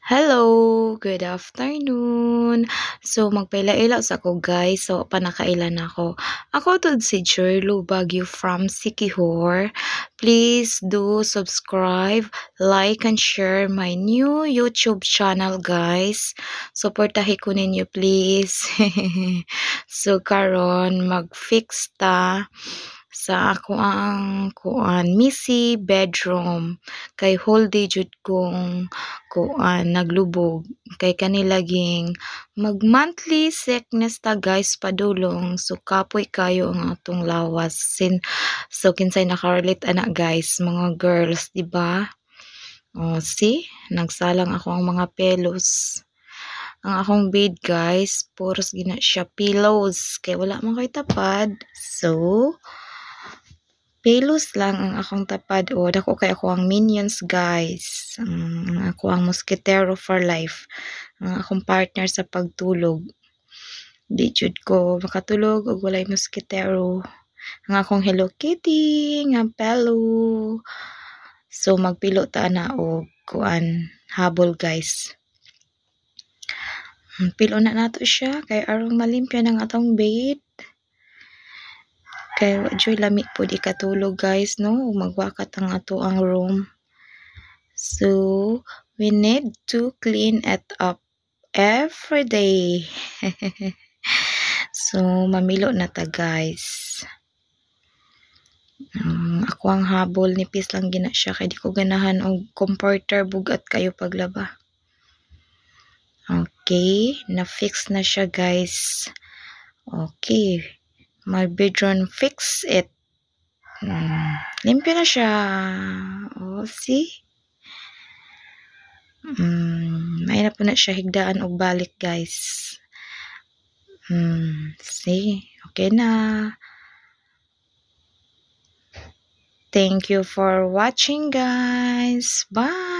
Hello, good afternoon. So magpaila-ila sa ko guys. So panakailan ako. Ako to si Jerlo Baguio from Sikihor. Please do subscribe, like and share my new YouTube channel guys. Suportahi ko ninyo please. So karon mag-fix ta sa ako ang kuan missy bedroom kay whole day jud kong kuan naglubog kay kanilaging mag monthly sickness ta guys padulong so kapoy kayo ang atong lawas so kinsay nakarelate ana guys mga girls di ba see nagsalang ako ang mga pelos ang akong bed guys puros gina siya pillows kay wala man koy tapad so pelos lang ang akong tapad o dako kay ako ang minions guys. Ako ang mosquitero for life. Ang akong partner sa pagtulog. Di jud ko makatulog og walay mosquitero. Ang akong Hello Kitty nga pelo. So magpilo ta na og kuan habol guys. Pilo na nato siya kay aron malimpyo ng atong bed. Kay joy lami po di katulog guys no magwakat ang ato ang room so we need to clean it up every day. So mamilo na ta guys. Ako ang habol nipis lang gina siya kay di ko ganahan og comforter bugat kayo paglaba. Okay, na-fix na siya guys. Okay, my bedroom fix it. Limpyo na siya. Oh, see? May na po na siya higdaan og balik guys. See? Okay na. Thank you for watching guys. Bye!